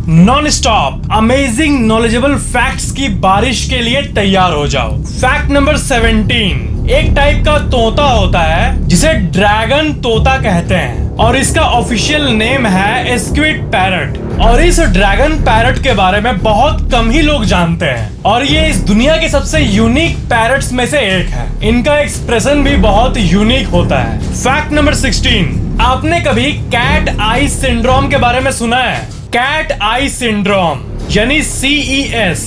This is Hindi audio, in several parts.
Non stop amazing knowledgeable facts की बारिश के लिए तैयार हो जाओ। फैक्ट नंबर 17, एक टाइप का तोता होता है जिसे ड्रैगन तोता कहते हैं और इसका ऑफिशियल नेम है स्क्विड पैरट। और इस ड्रैगन पैरट के बारे में बहुत कम ही लोग जानते हैं और ये इस दुनिया के सबसे यूनिक पैरट्स में से एक है। इनका एक्सप्रेशन भी बहुत यूनिक होता है। फैक्ट नंबर 16, आपने कभी कैट आई सिंड्रोम के बारे में सुना है? कैट आई सिंड्रोम यानी CES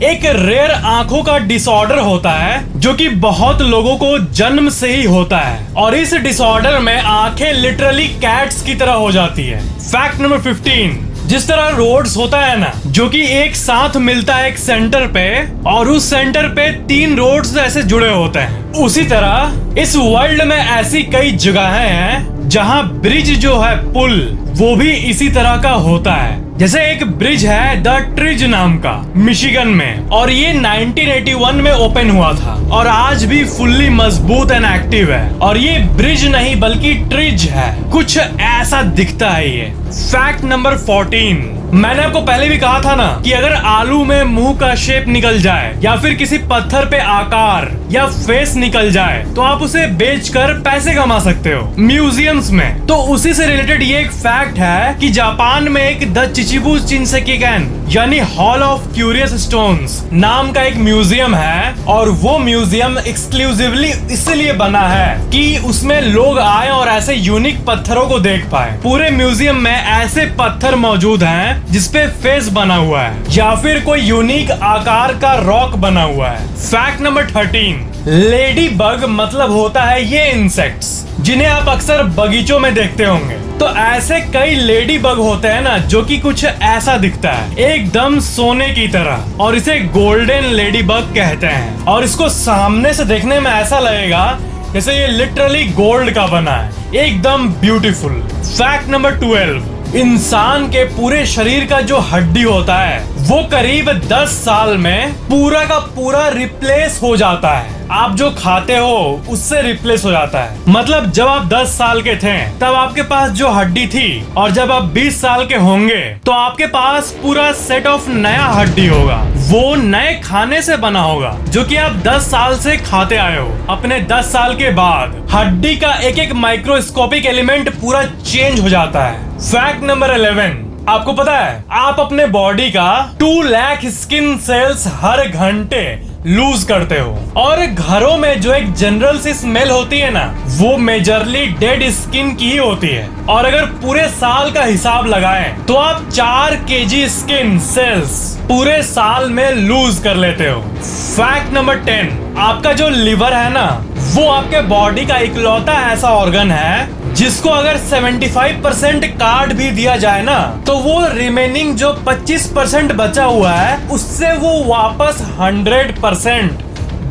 एक रेयर आंखों का डिसऑर्डर होता है जो कि बहुत लोगों को जन्म से ही होता है और इस डिसऑर्डर में आंखें लिटरली कैट्स की तरह हो जाती है। फैक्ट नंबर 15, जिस तरह रोड्स होता है ना जो कि एक साथ मिलता है एक सेंटर पे और उस सेंटर पे 3 रोड्स ऐसे जुड़े होते हैं, उसी तरह इस वर्ल्ड में ऐसी कई जगहें हैं जहां ब्रिज जो है पुल वो भी इसी तरह का होता है। जैसे एक ब्रिज है द ट्रिज नाम का मिशिगन में और ये 1981 में ओपन हुआ था और आज भी फुल्ली मजबूत एंड एक्टिव है और ये ब्रिज नहीं बल्कि ट्रिज है, कुछ ऐसा दिखता है ये। फैक्ट नंबर 14, मैंने आपको पहले भी कहा था ना कि अगर आलू में मुंह का शेप निकल जाए या फिर किसी पत्थर पे आकार या फेस निकल जाए तो आप उसे बेचकर पैसे कमा सकते हो म्यूजियम्स में। तो उसी से रिलेटेड ये एक फैक्ट है कि जापान में एक द चिचिबू चिनसेकिगन यानी हॉल ऑफ क्यूरियस स्टोन्स नाम का एक म्यूजियम है और वो म्यूजियम एक्सक्लूसिवली इसलिए बना है कि उसमें लोग आए और ऐसे यूनिक पत्थरों को देख पाए। पूरे म्यूजियम में ऐसे पत्थर मौजूद हैं जिसपे फेस बना हुआ है या फिर कोई यूनिक आकार का रॉक बना हुआ है। फैक्ट नंबर 13, लेडी बग मतलब होता है ये इंसेक्ट्स जिन्हें आप अक्सर बगीचों में देखते होंगे। तो ऐसे कई लेडी बग होते हैं ना जो कि कुछ ऐसा दिखता है एकदम सोने की तरह और इसे गोल्डन लेडी बग कहते हैं और इसको सामने से देखने में ऐसा लगेगा जैसे ये लिटरली गोल्ड का बना है, एकदम ब्यूटीफुल। फैक्ट नंबर 12, इंसान के पूरे शरीर का जो हड्डी होता है वो करीब 10 साल में पूरा का पूरा रिप्लेस हो जाता है। आप जो खाते हो उससे रिप्लेस हो जाता है। मतलब जब आप 10 साल के थे तब आपके पास जो हड्डी थी और जब आप 20 साल के होंगे तो आपके पास पूरा सेट ऑफ नया हड्डी होगा। वो नए खाने से बना होगा जो कि आप 10 साल से खाते आए हो। अपने 10 साल के बाद हड्डी का एक एक माइक्रोस्कोपिक एलिमेंट पूरा चेंज हो जाता है। फैक्ट नंबर 11, आपको पता है आप अपने बॉडी का 2 लाख स्किन सेल्स हर घंटे लूज करते हो और घरों में जो एक जनरल सी स्मेल होती है ना वो मेजरली डेड स्किन की ही होती है और अगर पूरे साल का हिसाब लगाएं तो आप 4 kg स्किन सेल्स पूरे साल में लूज कर लेते हो। फैक्ट नंबर 10, आपका जो लिवर है ना वो आपके बॉडी का इकलौता ऐसा ऑर्गन है जिसको अगर 75% काट भी दिया जाए ना तो वो रिमेनिंग जो 25% बचा हुआ है उससे वो वापस 100%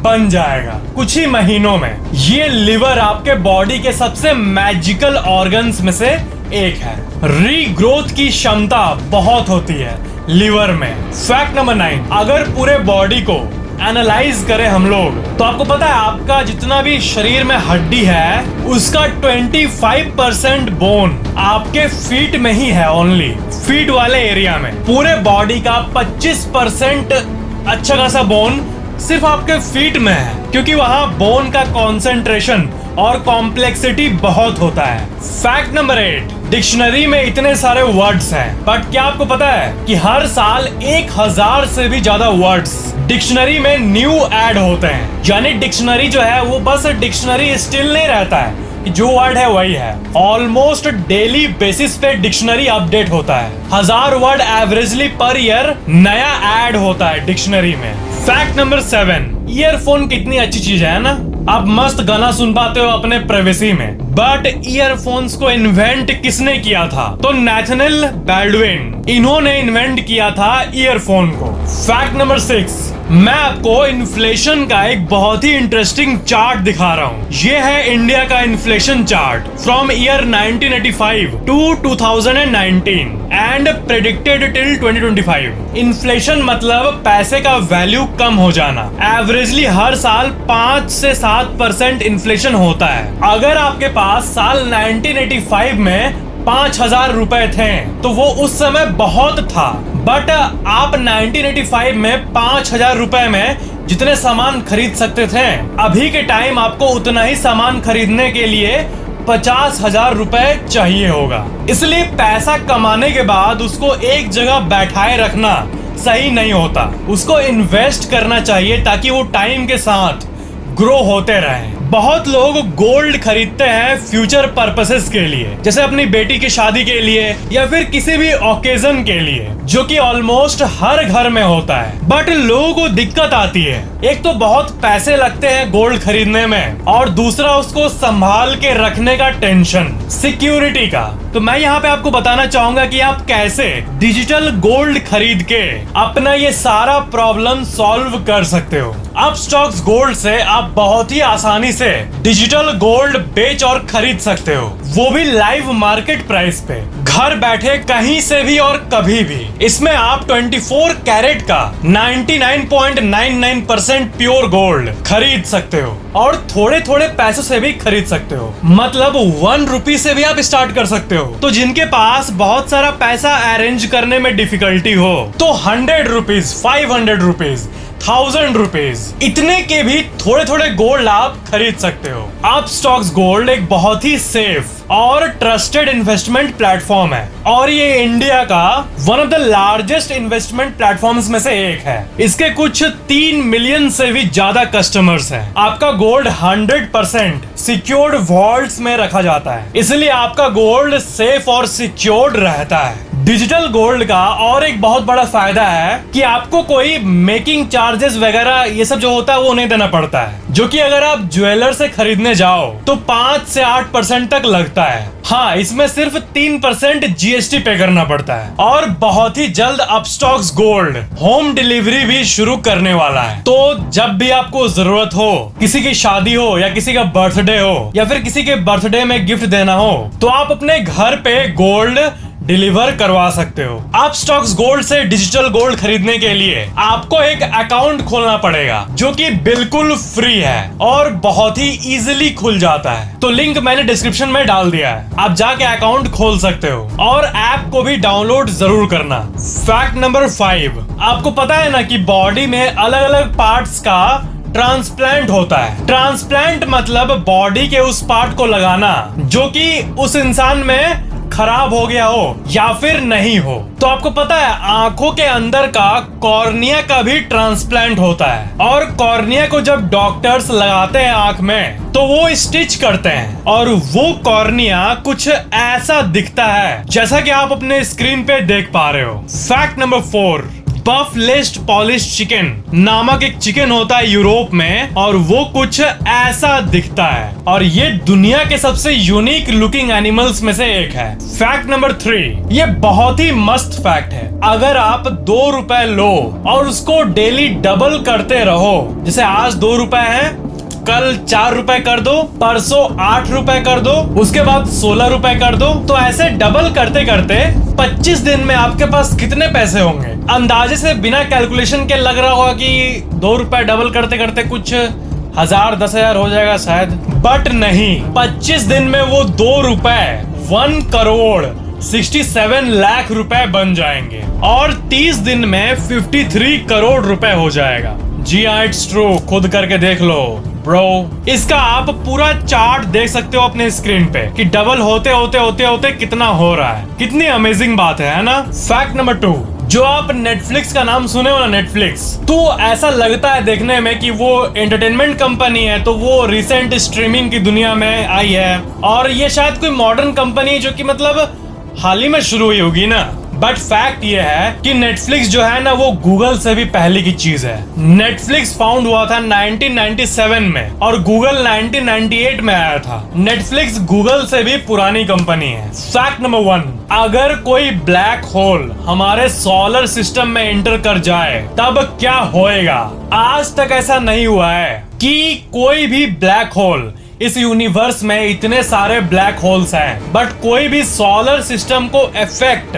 बन जाएगा कुछ ही महीनों में। ये लिवर आपके बॉडी के सबसे मैजिकल ऑर्गन्स में से एक है। रीग्रोथ की क्षमता बहुत होती है लिवर में। फैक्ट नंबर 9, अगर पूरे बॉडी को एनालाइज करें हम लोग तो आपको पता है आपका जितना भी शरीर में हड्डी है उसका 25% बोन आपके फीट में ही है। ओनली फीट वाले एरिया में पूरे बॉडी का 25% अच्छा खासा बोन सिर्फ आपके फीट में है क्योंकि वहां बोन का कॉन्सेंट्रेशन और कॉम्प्लेक्सिटी बहुत होता है। फैक्ट नंबर 8, डिक्शनरी में इतने सारे वर्ड्स हैं बट क्या आपको पता है कि हर साल 1000 से भी ज्यादा वर्ड्स डिक्शनरी में न्यू ऐड होते हैं। यानी डिक्शनरी जो है वो बस डिक्शनरी स्टिल नहीं रहता है, जो वर्ड है वही है। ऑलमोस्ट डेली बेसिस पे डिक्शनरी अपडेट होता है। 1000 वर्ड एवरेजली पर ईयर नया ऐड होता है डिक्शनरी में। फैक्ट नंबर 7, ईयरफोन कितनी अच्छी चीज है ना। आप मस्त गाना सुन पाते हो अपने प्राइवेसी में बट ईयरफोन्स को इन्वेंट किसने किया था? तो नेथनियल बाल्डविन, इन्होंने इन्वेंट किया था ईयरफोन को। फैक्ट नंबर 6, मैं आपको इन्फ्लेशन का एक बहुत ही इंटरेस्टिंग चार्ट दिखा रहा हूँ। ये है इंडिया का inflation chart from year 1985 to 2019 and predicted till 2025। Inflation मतलब पैसे का वैल्यू कम हो जाना। एवरेजली हर साल 5 से 7% इन्फ्लेशन होता है। अगर आपके पास साल 1985 में 5000 रुपए थे तो वो उस समय बहुत था बट आप 1985 में 5,000 रुपए में जितने सामान खरीद सकते थे, अभी के टाइम आपको उतना ही सामान खरीदने के लिए 50,000 रुपए चाहिए होगा। इसलिए पैसा कमाने के बाद उसको एक जगह बैठाए रखना सही नहीं होता, उसको इन्वेस्ट करना चाहिए ताकि वो टाइम के साथ ग्रो होते रहे। बहुत लोग गोल्ड खरीदते हैं फ्यूचर पर्पसेस के लिए, जैसे अपनी बेटी की शादी के लिए या फिर किसी भी ओकेजन के लिए, जो कि ऑलमोस्ट हर घर में होता है। बट लोगों को दिक्कत आती है, एक तो बहुत पैसे लगते हैं गोल्ड खरीदने में, और दूसरा उसको संभाल के रखने का टेंशन, सिक्योरिटी का। तो मैं यहाँ पे आपको बताना चाहूंगा कि आप कैसे डिजिटल गोल्ड खरीद के अपना ये सारा प्रॉब्लम सॉल्व कर सकते हो। अपस्टॉक्स गोल्ड से आप बहुत ही आसानी से डिजिटल गोल्ड बेच और खरीद सकते हो, वो भी लाइव मार्केट प्राइस पे, घर बैठे कहीं से भी और कभी भी। इसमें आप 24 कैरेट का 99.99% प्योर गोल्ड खरीद सकते हो और थोड़े थोड़े पैसों से भी खरीद सकते हो, मतलब 1 रुपी से भी आप स्टार्ट कर सकते हो। तो जिनके पास बहुत सारा पैसा अरेंज करने में डिफिकल्टी हो, तो 100 रुपीज, 500 रुपीज, 1000 रुपीज, इतने के भी थोड़े थोड़े गोल्ड आप खरीद सकते हो। अपस्टॉक्स गोल्ड एक बहुत ही सेफ और ट्रस्टेड इन्वेस्टमेंट प्लेटफॉर्म है, और ये इंडिया का one of the largest investment platforms में से एक है। इसके कुछ 3 मिलियन से भी ज्यादा कस्टमर्स हैं। आपका गोल्ड 100% सिक्योर्ड वॉल्ट्स में रखा जाता है, इसलिए आपका गोल्ड सेफ और सिक्योर्ड रहता है। डिजिटल गोल्ड का और एक बहुत बड़ा फायदा है कि आपको कोई मेकिंग चार्जेस वगैरह ये सब जो होता है वो नहीं देना पड़ता है, जो कि अगर आप ज्वेलर से खरीदने जाओ तो 5 से 8% तक लगता है। हाँ, इसमें सिर्फ 3% जीएसटी पे करना पड़ता है। और बहुत ही जल्द अपस्टॉक्स गोल्ड होम डिलीवरी भी शुरू करने वाला है, तो जब भी आपको जरूरत हो, किसी की शादी हो या किसी का बर्थडे हो या फिर किसी के बर्थडे में गिफ्ट देना हो, तो आप अपने घर पे गोल्ड डिलीवर करवा सकते हो। अपस्टॉक्स गोल्ड से डिजिटल गोल्ड खरीदने के लिए आपको एक अकाउंट खोलना पड़ेगा, जो कि बिल्कुल फ्री है और बहुत ही इजीली खुल जाता है। तो लिंक मैंने डिस्क्रिप्शन में डाल दिया है, आप जाके अकाउंट खोल सकते हो और ऐप को भी डाउनलोड जरूर करना। फैक्ट नंबर 5, आपको पता है ना कि बॉडी में अलग अलग पार्ट्स का ट्रांसप्लांट होता है। ट्रांसप्लांट मतलब बॉडी के उस पार्ट को लगाना जो कि उस इंसान में खराब हो गया हो या फिर नहीं हो। तो आपको पता है आंखों के अंदर का कॉर्निया का भी ट्रांसप्लांट होता है, और कॉर्निया को जब डॉक्टर्स लगाते हैं आंख में तो वो स्टिच करते हैं, और वो कॉर्निया कुछ ऐसा दिखता है जैसा कि आप अपने स्क्रीन पे देख पा रहे हो। फैक्ट नंबर 4, बफ लिस्ट पॉलिश चिकन नामक एक चिकन होता है यूरोप में, और वो कुछ ऐसा दिखता है, और ये दुनिया के सबसे यूनिक लुकिंग एनिमल्स में से एक है। फैक्ट नंबर 3, ये बहुत ही मस्त फैक्ट है। अगर आप 2 रुपए लो और उसको डेली डबल करते रहो, जैसे आज 2 रुपए है, कल 4 रुपए कर दो, परसों 8 रुपए कर दो, उसके बाद 16 रुपए कर दो, तो ऐसे डबल करते करते 25 दिन में आपके पास कितने पैसे होंगे? अंदाजे से बिना कैलकुलेशन के लग रहा होगा कि 2 रुपए डबल करते करते कुछ 1000 10,000 हो जाएगा शायद, बट नहीं, 25 दिन में वो 2 रुपए 1 करोड़ 67 लाख रुपए बन जाएंगे, और 30 दिन में 53 करोड़ रुपए हो जाएगा। जी हाँ, इट्स ट्रू, खुद करके देख लो ब्रो। इसका आप पूरा चार्ट देख सकते हो अपने स्क्रीन पे कि डबल होते होते होते होते कितना हो रहा है। कितनी अमेजिंग बात है ना। फैक्ट नंबर 2, जो आप नेटफ्लिक्स का नाम सुने हो ना, नेटफ्लिक्स, तो ऐसा लगता है देखने में कि वो एंटरटेनमेंट कंपनी है, तो वो रिसेंट स्ट्रीमिंग की दुनिया में आई है, और ये शायद कोई मॉडर्न कंपनी जो कि मतलब हाल ही में शुरू हुई होगी ना। बट फैक्ट ये है कि नेटफ्लिक्स जो है ना, वो गूगल से भी पहले की चीज है। नेटफ्लिक्स फाउंड हुआ था 1997 में, और गूगल 1998 में आया था। नेटफ्लिक्स गूगल से भी पुरानी कंपनी है। फैक्ट नंबर 1, अगर कोई ब्लैक होल हमारे सोलर सिस्टम में एंटर कर जाए तब क्या होएगा? आज तक ऐसा नहीं हुआ है कि कोई भी ब्लैक होल, इस यूनिवर्स में इतने सारे ब्लैक होल्स हैं, बट कोई भी सोलर सिस्टम को इफेक्ट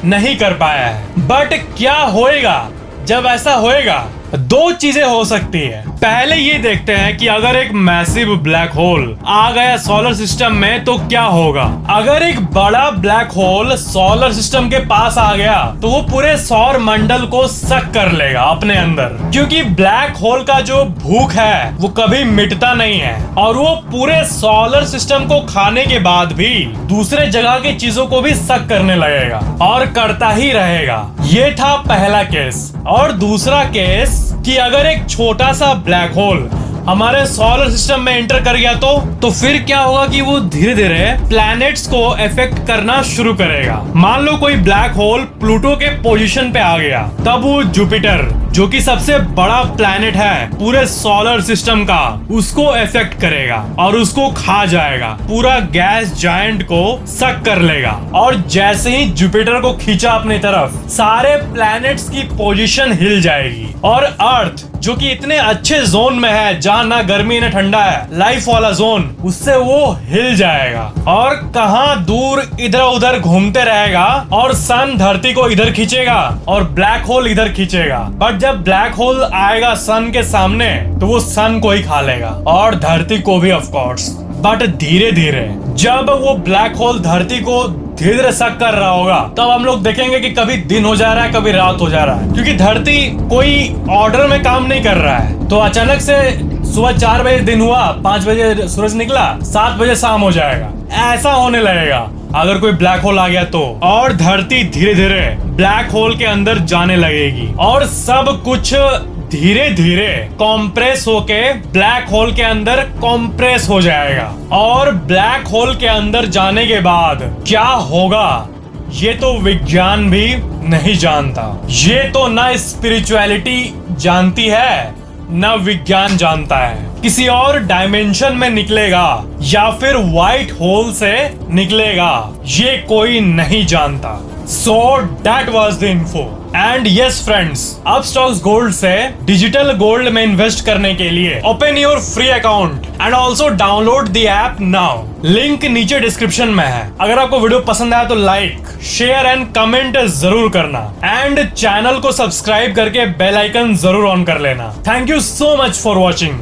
नहीं कर पाया है। बट क्या होएगा जब ऐसा होएगा? 2 चीजें हो सकती है। पहले ये देखते हैं कि अगर एक मैसिव ब्लैक होल आ गया सोलर सिस्टम में तो क्या होगा। अगर एक बड़ा ब्लैक होल सोलर सिस्टम के पास आ गया तो वो पूरे सौर मंडल को सक कर लेगा अपने अंदर, क्योंकि ब्लैक होल का जो भूख है वो कभी मिटता नहीं है और वो पूरे सोलर सिस्टम को खाने के बाद भी दूसरे जगह की चीजों को भी सक करने लगेगा और करता ही रहेगा। ये था पहला केस। और दूसरा केस कि अगर एक छोटा सा ब्लैक होल हमारे सोलर सिस्टम में एंटर कर गया तो फिर क्या होगा कि वो धीरे धीरे प्लैनेट्स को इफेक्ट करना शुरू करेगा। मान लो कोई ब्लैक होल प्लूटो के पोजीशन पे आ गया, तब वो जुपिटर जो कि सबसे बड़ा प्लैनेट है पूरे सोलर सिस्टम का, उसको इफेक्ट करेगा और उसको खा जाएगा, पूरा गैस जायंट को सक कर लेगा। और जैसे ही जुपिटर को खींचा अपनी तरफ, सारे प्लैनेट्स की पोजीशन हिल जाएगी और अर्थ जो कि इतने अच्छे जोन में है जहां ना गर्मी ना ठंडा है, लाइफ वाला जोन, उससे वो हिल जाएगा और कहां दूर इधर उधर घूमते रहेगा और सन धरती को इधर खींचेगा और ब्लैक होल इधर खींचेगा। बट जब ब्लैक होल आएगा सन के सामने तो वो सन को ही खा लेगा और धरती को भी ऑफ कोर्स। बट धीरे धीरे जब वो ब्लैक होल धरती को धीरे धीरे सक कर रहा होगा तब हम लोग देखेंगे कि कभी दिन हो जा रहा है, कभी रात हो जा रहा है, क्योंकि धरती कोई ऑर्डर में काम नहीं कर रहा है। तो अचानक से सुबह 4 बजे दिन हुआ, 5 बजे सूरज निकला, 7 बजे शाम हो जाएगा, ऐसा होने लगेगा अगर कोई ब्लैक होल आ गया तो। और धरती धीरे धीरे ब्लैक होल के अंदर जाने लगेगी और सब कुछ धीरे धीरे कॉम्प्रेस होके ब्लैक होल के अंदर कॉम्प्रेस हो जाएगा। और ब्लैक होल के अंदर जाने के बाद क्या होगा ये तो विज्ञान भी नहीं जानता। ये तो ना स्पिरिचुअलिटी जानती है ना विज्ञान जानता है। किसी और डायमेंशन में निकलेगा या फिर व्हाइट होल से निकलेगा, ये कोई नहीं जानता। So that was the info. And yes friends, Upstocks Gold से डिजिटल गोल्ड में इन्वेस्ट करने के लिए open your free account and also download the app now. Link नीचे डिस्क्रिप्शन में है। अगर आपको वीडियो पसंद आया तो लाइक, शेयर एंड कमेंट जरूर करना एंड चैनल को सब्सक्राइब करके बेल आइकन जरूर ऑन कर लेना। Thank you so much for watching.